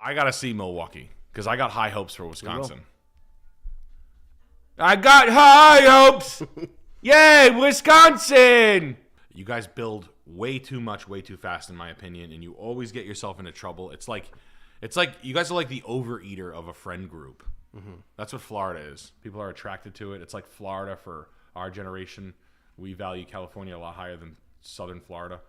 I gotta see Milwaukee because I got high hopes for Wisconsin. I got high hopes. Yay, Wisconsin! You guys build way too much, way too fast, in my opinion, and you always get yourself into trouble. It's like you guys are like the overeater of a friend group. Mm-hmm. That's what Florida is. People are attracted to it. It's like Florida for our generation. We value California a lot higher than Southern Florida.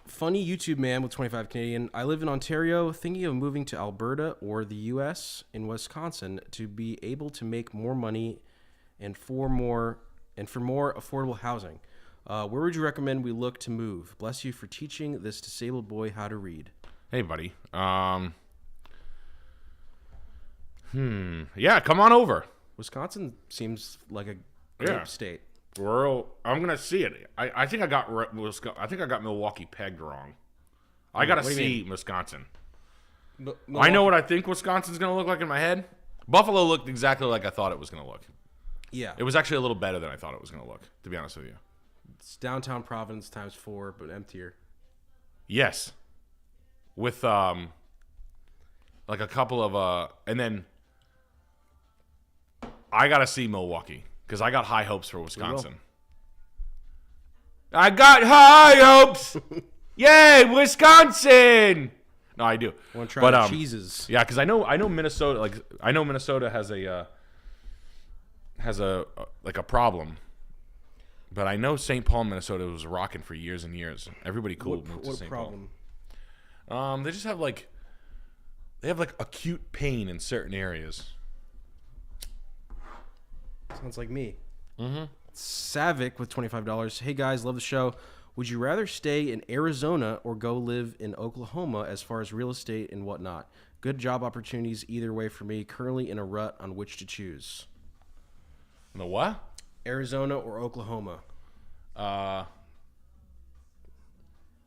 Funny YouTube man with 25 Canadian. I live in Ontario, thinking of moving to Alberta or the U.S. in Wisconsin to be able to make more money and for more affordable housing. Where would you recommend we look to move? Bless you for teaching this disabled boy how to read. Hey, buddy. Yeah, come on over. Wisconsin seems like a great state. I'm gonna see it. I think I got Milwaukee pegged wrong. I gotta see Wisconsin. I know what I think Wisconsin's gonna look like in my head. Buffalo looked exactly like I thought it was gonna look. Yeah, it was actually a little better than I thought it was gonna look. To be honest with you, it's downtown Providence times 4, but emptier. Yes, with like a couple of and then I gotta see Milwaukee. Because I got high hopes for Wisconsin. I got high hopes. Yay, Wisconsin! No, I do. I want to try the cheeses. Yeah, because I know Minnesota. Like I know Minnesota has a problem, but I know St. Paul, Minnesota was rocking for years and years. Everybody moved to St. Paul. They just have like acute pain in certain areas. Sounds like me. Mm-hmm. Savick with $25. Hey guys, love the show. Would you rather stay in Arizona or go live in Oklahoma as far as real estate and whatnot? Good job opportunities either way for me. Currently in a rut on which to choose. The what? Arizona or Oklahoma?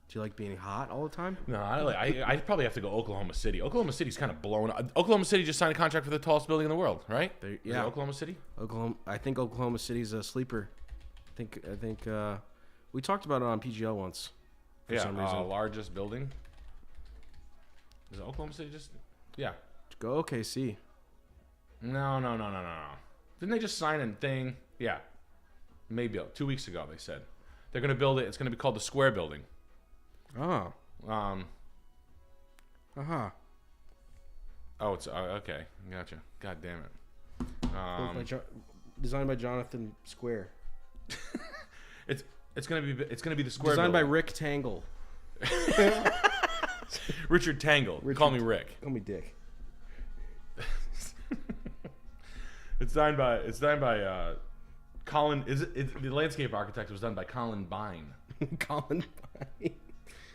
Do you like being hot all the time? No, I'd probably have to go Oklahoma City. Oklahoma City's kind of blown up. Oklahoma City just signed a contract for the tallest building in the world, right? Yeah. Oklahoma City? I think Oklahoma City's a sleeper. I think we talked about it on PGL once. For some reason. Largest building. Is it Oklahoma City just? Yeah. Go OKC. No. Didn't they just sign a thing? Yeah. Maybe 2 weeks ago they said. They're going to build it. It's going to be called the Square Building. Oh. Oh, it's okay. Gotcha. God damn it. Designed by Jonathan Square. It's gonna be the Square. Designed by Building. Rick Tangle. Richard Tangle. Call me Rick. Call me Dick. It's designed by Colin. The landscape architect was done by Colin Bine. Colin Bine.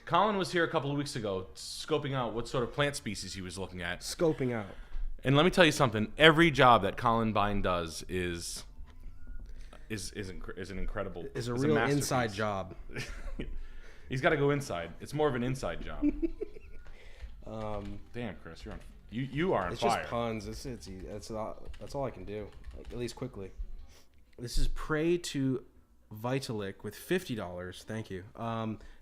Colin was here a couple of weeks ago, scoping out what sort of plant species he was looking at. Scoping out. And let me tell you something. Every job that Colin Bine does is an incredible. Is a real inside job. He's got to go inside. It's more of an inside job. Damn, Chris, you are on it's fire. It's just puns. That's all I can do. Like, at least quickly. This is Pray to Vitalik with $50. Thank you.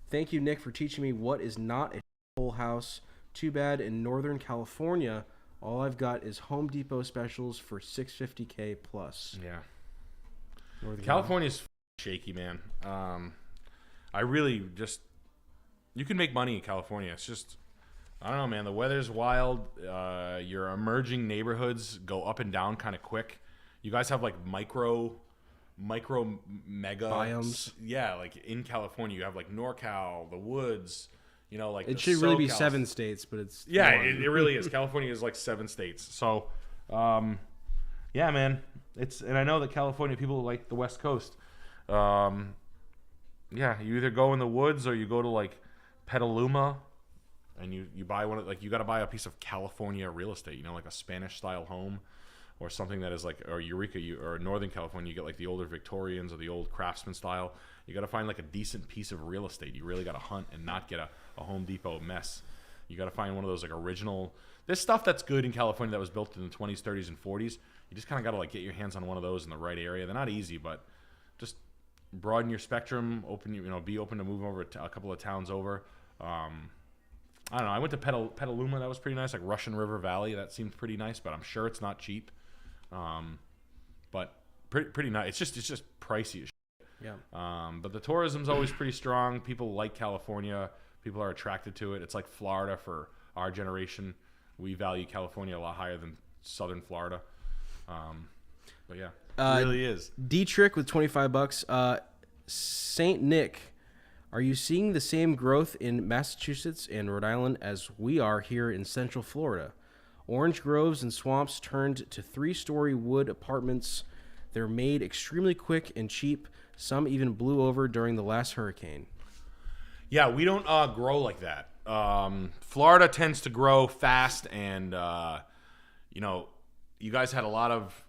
Thank you, Nick, for teaching me what is not a whole house. Too bad in Northern California, all I've got is Home Depot specials for $650K plus. Yeah. California's shaky, man. I really just you can make money in California. It's just I don't know, man. The weather's wild. Your emerging neighborhoods go up and down kind of quick. You guys have like micro mega biomes. Yeah, like in California, you have like NorCal, the woods. You know, like it should really be 7 states, but it's it really is. California is like 7 states. So, yeah, man. And I know that California people like the West Coast. Yeah, you either go in the woods or you go to like Petaluma, and you buy one of, like, you got to buy a piece of California real estate. You know, like a Spanish style home. Or something that is like, or Eureka, or Northern California, you get like the older Victorians or the old craftsman style. You got to find like a decent piece of real estate. You really got to hunt and not get a Home Depot mess. You got to find one of those like original. There's stuff that's good in California that was built in the 20s, 30s, and 40s. You just kind of got to like get your hands on one of those in the right area. They're not easy, but just broaden your spectrum. Be open to moving over to a couple of towns over. I don't know. I went to Petaluma. That was pretty nice. Like Russian River Valley. That seemed pretty nice, but I'm sure it's not cheap. But pretty nice. It's just pricey as shit. Yeah. But the tourism's always pretty strong. People like California. People are attracted to it. It's like Florida for our generation. We value California a lot higher than Southern Florida. But yeah, it really is. D-Trick with $25. Saint Nick, are you seeing the same growth in Massachusetts and Rhode Island as we are here in Central Florida? Orange groves and swamps turned to 3-story wood apartments. They're made extremely quick and cheap. Some even blew over during the last hurricane. Yeah, we don't grow like that. Florida tends to grow fast, and you guys had a lot of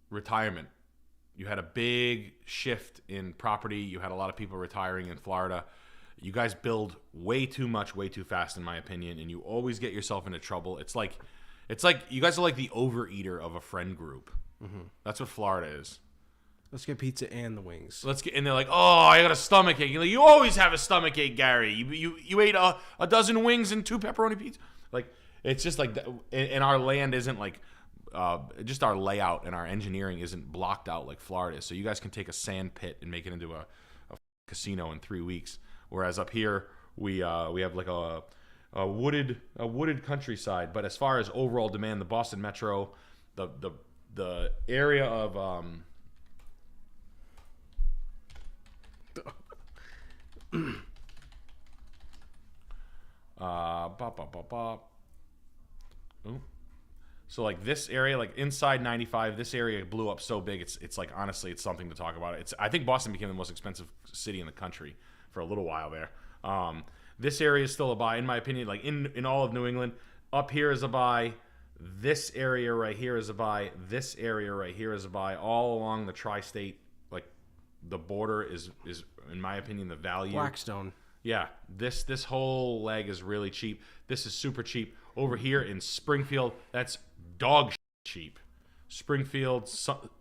retirement. You had a big shift in property. You had a lot of people retiring in Florida. You guys build way too much, way too fast, in my opinion, and you always get yourself into trouble. It's like you guys are like the overeater of a friend group. Mm-hmm. That's what Florida is. Let's get pizza and the wings. And they're like, oh, I got a stomach ache. You're like, you always have a stomach ache, Gary. You ate a dozen wings and 2 pepperoni pizzas. Like, it's just like, and our land isn't like, just our layout and our engineering isn't blocked out like Florida is. So you guys can take a sand pit and make it into a casino in 3 weeks. Whereas up here, we have like a wooded countryside. But as far as overall demand, the Boston Metro, the area of So like this area, like inside 95, this area blew up so big. It's like, honestly, it's something to talk about. I think Boston became the most expensive city in the country for a little while there. This area is still a buy, in my opinion. Like in all of New England, up here is a buy. This area right here is a buy. This area right here is a buy. All along the tri-state, like the border is in my opinion the value. Blackstone. Yeah, this whole leg is really cheap. This is super cheap. Over here in Springfield, that's dog cheap. Springfield,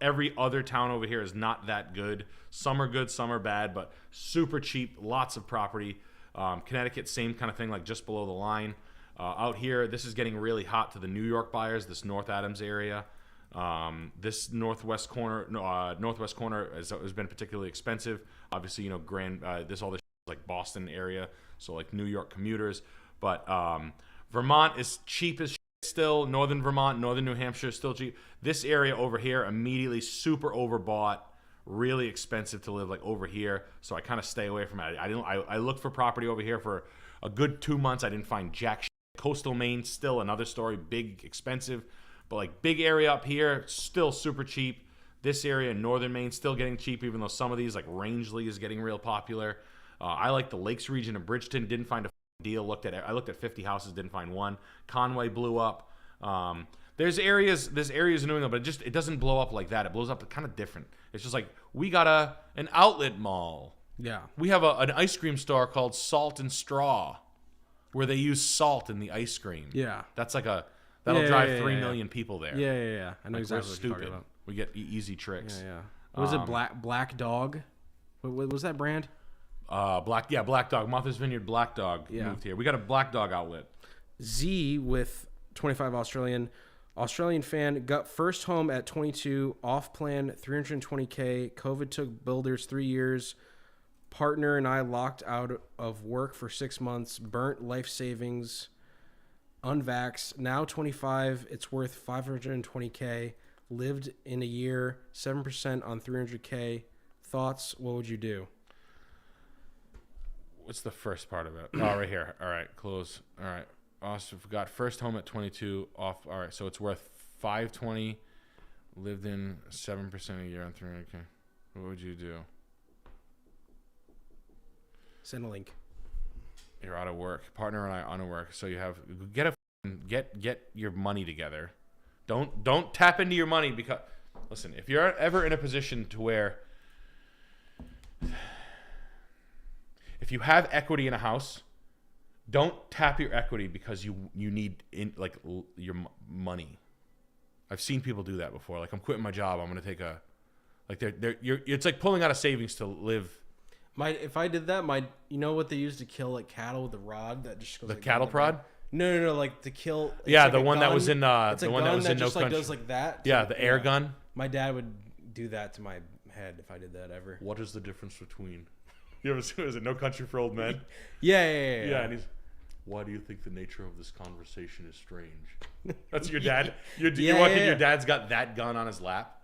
every other town over here is not that good. Some are good, some are bad, but super cheap. Lots of property. Connecticut, same kind of thing, like just below the line. Out here, this is getting really hot to the New York buyers. This North Adams area. This northwest corner has been particularly expensive. Obviously, this like Boston area, so like New York commuters. But Vermont is cheap as shit still. Northern Vermont, Northern New Hampshire is still cheap. This area over here immediately super overbought, really expensive to live like over here. So I kind of stay away from it. I looked for property over here for a good 2 months. I didn't find jack shit. Coastal Maine, still another story, big, expensive. But like big area up here, still super cheap. This area in northern Maine still getting cheap, even though some of these, like Rangeley, is getting real popular. I like the Lakes region of Bridgeton. Didn't find a deal. I looked at 50 houses, didn't find one. Conway blew up. There's areas in New England, but it doesn't blow up like that. It blows up kind of different. It's just like we got an outlet mall. Yeah. We have an ice cream store called Salt and Straw, where they use salt in the ice cream. Yeah. That's like that'll drive 3 million people there. Yeah. I know exactly what stupid. you're talking about. We get easy tricks. Yeah. Was it Black Dog? What was that brand? Black Dog. Martha's Vineyard Black Dog moved here. We got a Black Dog outlet. Z with 25 Australian fan got first home at 22, off plan 320K. COVID took builders 3 years. Partner and I locked out of work for 6 months. Burnt life savings. Unvaxxed. Now 25. It's worth 520K. Lived in a year. 7% on 300K. Thoughts? What would you do? What's the first part of it? Oh, right here. All right, close. All right. Austin got first home at 22 off. All right, so it's worth 520. Lived in 7% a year on 300K. What would you do? Send a link. You're out of work. Partner and I out of work. So you have get your money together. Don't tap into your money because listen, if you're ever in a position to where if you have equity in a house, don't tap your equity because you need your money. I've seen people do that before. Like, I'm quitting my job. I'm going to take it's like pulling out of savings to live. If I did that, you know what they use to kill like cattle with the rod that just goes The like, cattle prod? No, like to kill. Yeah, like the a one that gun. was in It's the a one that gun was in No just like Country. goes like that. Yeah, the air gun. My dad would do that to my head if I did that ever. What is the difference between? You ever seen? Is it No Country for Old Men? Yeah. And he's. Why do you think the nature of this conversation is strange? That's your dad. You walk in, your dad's got that gun on his lap.